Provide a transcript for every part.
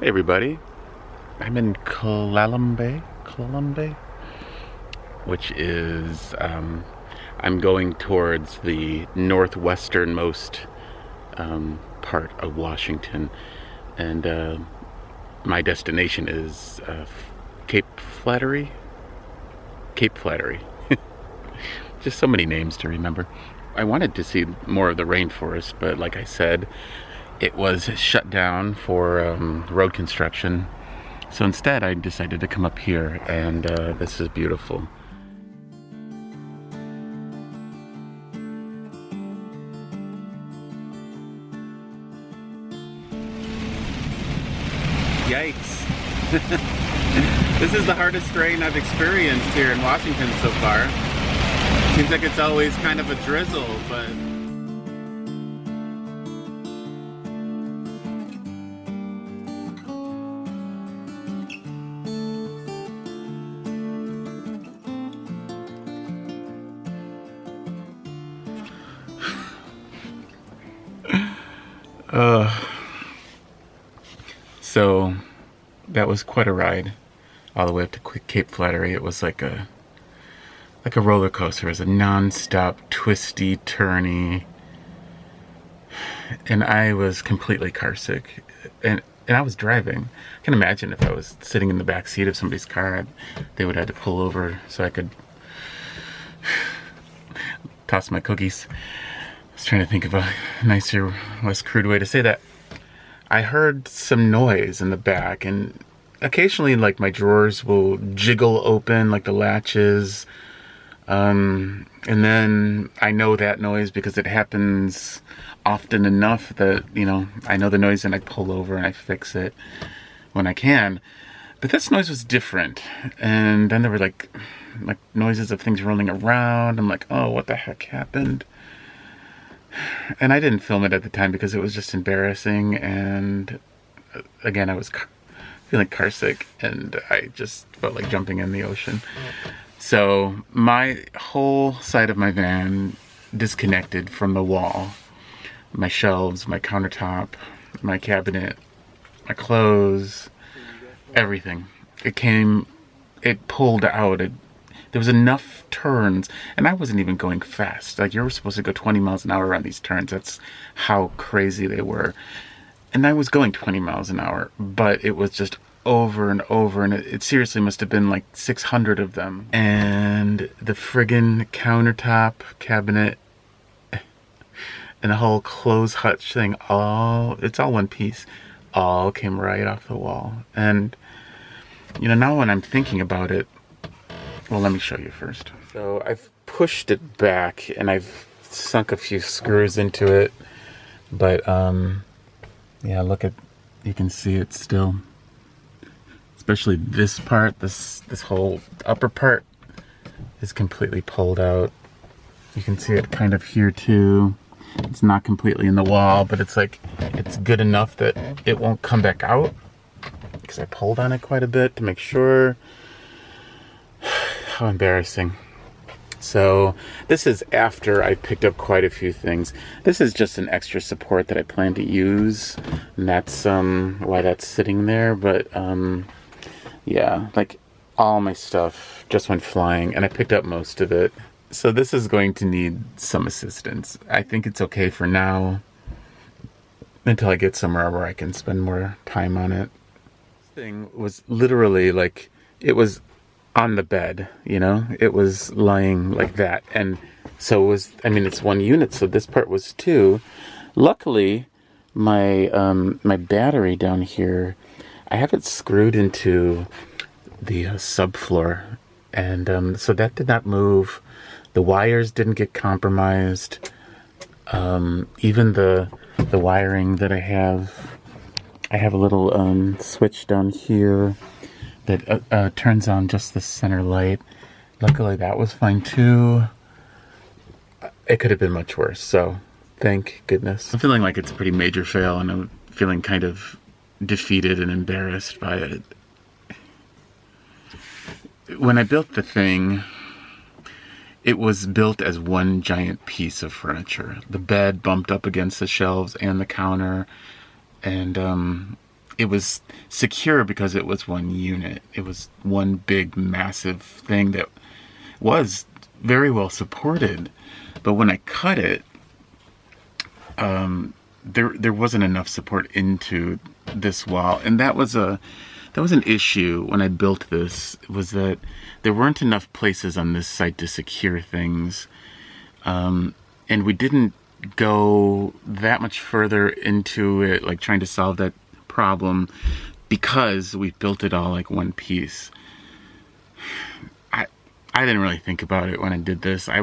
Hey everybody, I'm in Clallambe, which is, I'm going towards the northwesternmost part of Washington, and my destination is Cape Flattery. Cape Flattery. Just so many names to remember. I wanted to see more of the rainforest, but like I said, it was shut down for road construction. So instead, I decided to come up here, and this is beautiful. Yikes. This is the hardest rain I've experienced here in Washington so far. Seems like it's always kind of a drizzle, but so that was quite a ride all the way up to Cape Flattery. It was like a roller coaster. It was a non-stop, twisty, turny, and I was completely carsick. And I was driving. I can imagine if I was sitting in the back seat of somebody's car, they would have to pull over so I could toss my cookies. I was trying to think of a nicer, less crude way to say that. I heard some noise in the back, and occasionally, like, my drawers will jiggle open, like the latches. And then I know that noise because it happens often enough that, you know, I know the noise and I pull over and I fix it when I can. But this noise was different. And then there were like noises of things rolling around. I'm like, oh, what the heck happened? And I didn't film it at the time because it was just embarrassing. And again, I was feeling carsick and I just felt like jumping in the ocean. So my whole side of my van disconnected from the wall. My shelves, my countertop, my cabinet, my clothes, everything. It pulled out. There was enough turns, and I wasn't even going fast. Like, you're supposed to go 20 miles an hour around these turns. That's how crazy they were. And I was going 20 miles an hour, but it was just over and over, and it seriously must have been like 600 of them. And the friggin' countertop, cabinet, and the whole clothes hutch thing, it's all one piece, all came right off the wall. And, you know, now when I'm thinking about it, well, let me show you first. So I've pushed it back, and I've sunk a few screws into it, but, yeah, you can see it still. Especially this part, this whole upper part is completely pulled out. You can see it kind of here too. It's not completely in the wall, but it's like, it's good enough that it won't come back out because I pulled on it quite a bit to make sure. How embarrassing. So this is after I picked up quite a few things. This is just an extra support that I plan to use, and that's why that's sitting there. But yeah, like, all my stuff just went flying, and I picked up most of it. So this is going to need some assistance. I think it's okay for now, until I get somewhere where I can spend more time on it. This thing was literally like, it was on the bed, you know? It was lying like that. And so it was, I mean, it's one unit, so this part was two. Luckily, my battery down here, I have it screwed into the subfloor, and so that did not move. The wires didn't get compromised. Even the wiring that I have a little switch down here that turns on just the center light. Luckily that was fine too. It could have been much worse, so thank goodness. I'm feeling like it's a pretty major fail, and I'm feeling kind of defeated and embarrassed by it. When I built the thing, it was built as one giant piece of furniture. The bed bumped up against the shelves and the counter, and it was secure because it was one unit. It was one big, massive thing that was very well supported. But when I cut it, there wasn't enough support into this wall, and that was an issue when I built this. Was that there weren't enough places on this site to secure things, and we didn't go that much further into it, like trying to solve that problem, because we built it all like one piece. I didn't really think about it when I did this. I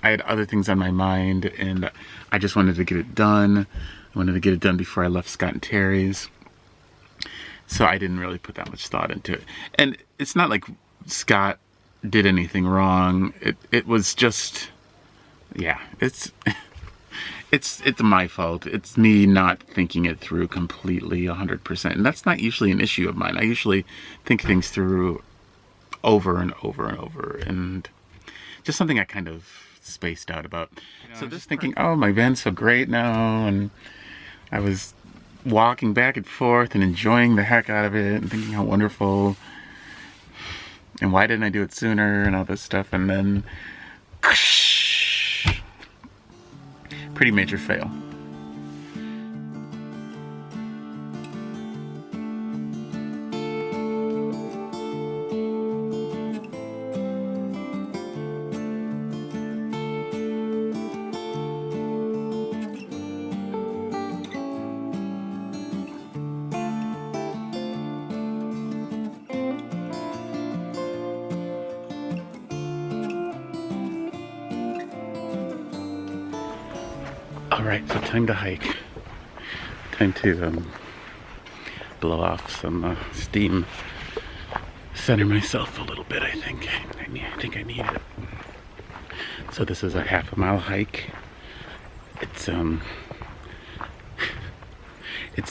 had other things on my mind, and I just wanted to get it done. I wanted to get it done before I left Scott and Terry's. So I didn't really put that much thought into it. And it's not like Scott did anything wrong. It was just, yeah, it's my fault. It's me not thinking it through completely 100%. And that's not usually an issue of mine. I usually think things through over and over and over, and just something I kind of spaced out about. So just thinking, oh, my van's so great now, and I was walking back and forth and enjoying the heck out of it and thinking how wonderful, and why didn't I do it sooner and all this stuff, and then pretty major fail. Alright, so time to hike. Time to blow off some steam. Center myself a little bit, I think. I think I need it. So this is a half-a-mile hike. It's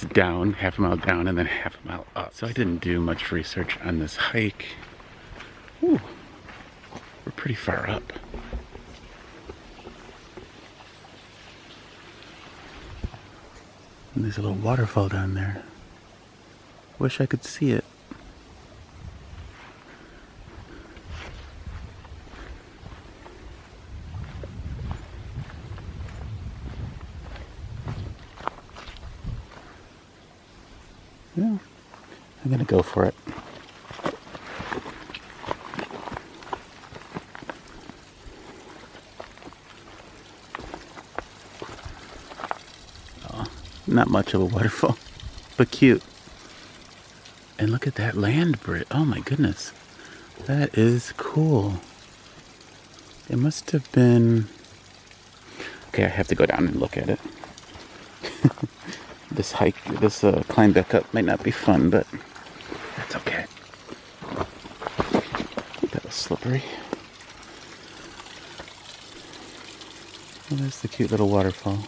down, half a mile down, and then half a mile up. So I didn't do much research on this hike. Ooh, we're pretty far up. And there's a little waterfall down there. Wish I could see it. Yeah, I'm gonna go for it. Not much of a waterfall, but cute. And look at that land bridge. Oh my goodness. That is cool. It must have been... Okay, I have to go down and look at it. This climb back up might not be fun, but that's okay. That was slippery. Well, there's the cute little waterfall.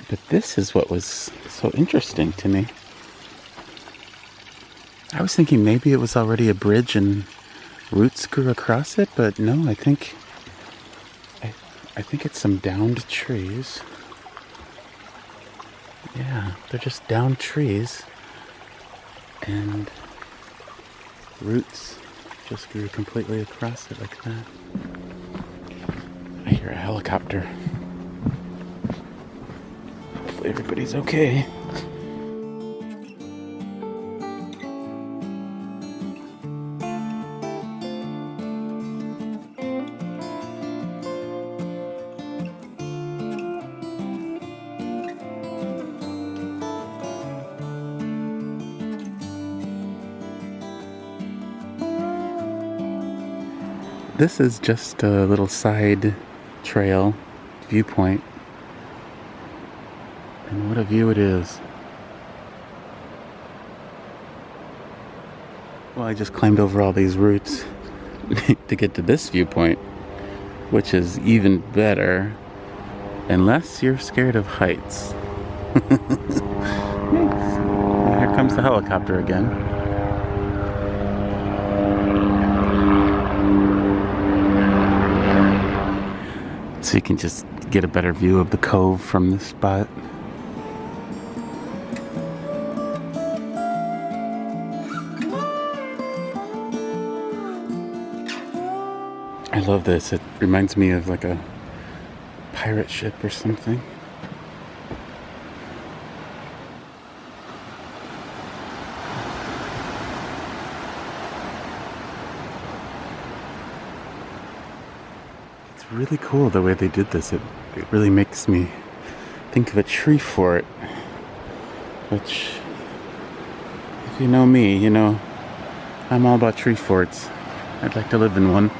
But this is what was so interesting to me. I was thinking maybe it was already a bridge and roots grew across it, but no, I think it's some downed trees. Yeah, they're just downed trees, and roots just grew completely across it like that. I hear a helicopter. Hopefully everybody's okay. This is just a little side trail viewpoint. And what a view it is. Well, I just climbed over all these roots to get to this viewpoint, which is even better, unless you're scared of heights. Here comes the helicopter again. So you can just get a better view of the cove from this spot. love this. It reminds me of like a pirate ship or something. It's really cool the way they did this. It really makes me think of a tree fort, which, if you know me, you know I'm all about tree forts. I'd like to live in one.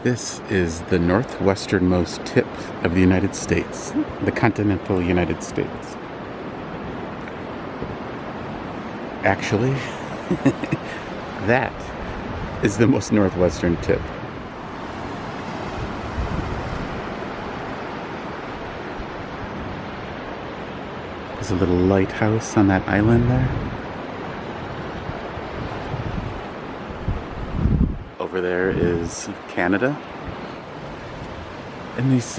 This is the northwesternmost tip of the United States, the continental United States. Actually, that is the most northwestern tip. There's a little lighthouse on that island there. Over there is Canada. And these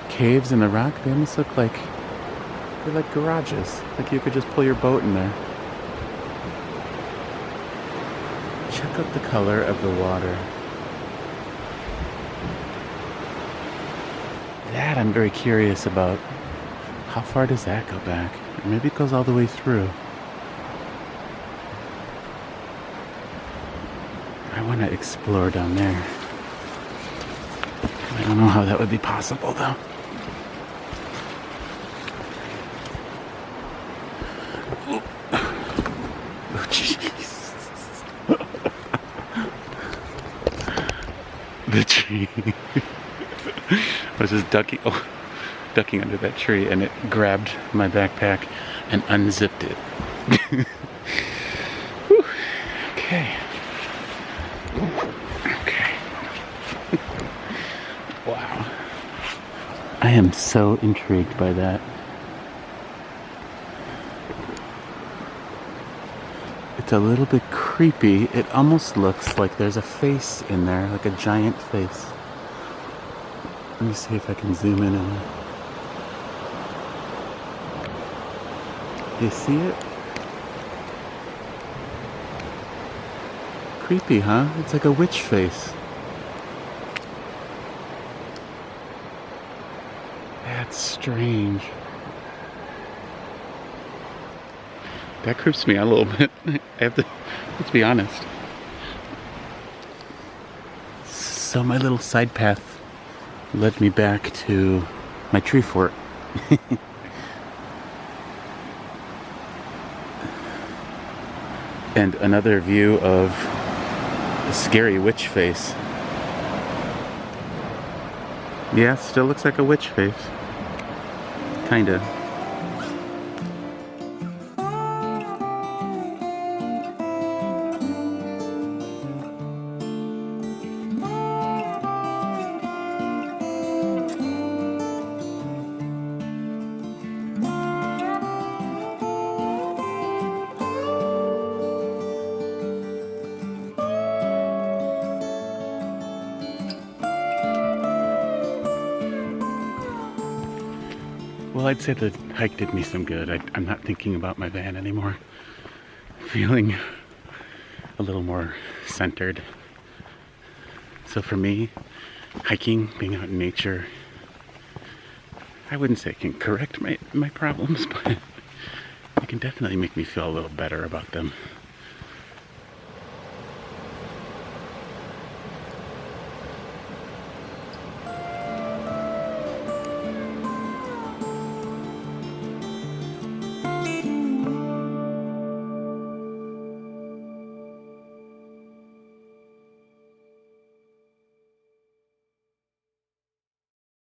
caves in the rock, they almost look like they're like garages. Like you could just pull your boat in there. Check out the color of the water. That I'm very curious about. How far does that go back? Or maybe it goes all the way through. I want to explore down there. I don't know how that would be possible though. Oh, jeez. The tree. I was just ducking under that tree, and it grabbed my backpack and unzipped it. Whew. Okay. Okay. Wow. I am so intrigued by that. It's a little bit creepy. It almost looks like there's a face in there, like a giant face. Let me see if I can zoom in on it. You see it? Creepy, huh? It's like a witch face. That's strange. That creeps me out a little bit. Let's be honest. So my little side path led me back to my tree fort. And another view of the scary witch face. Yeah, still looks like a witch face. Kinda. Well, I'd say the hike did me some good. I'm not thinking about my van anymore. Feeling a little more centered. So for me, hiking, being out in nature, I wouldn't say it can correct my problems, but it can definitely make me feel a little better about them.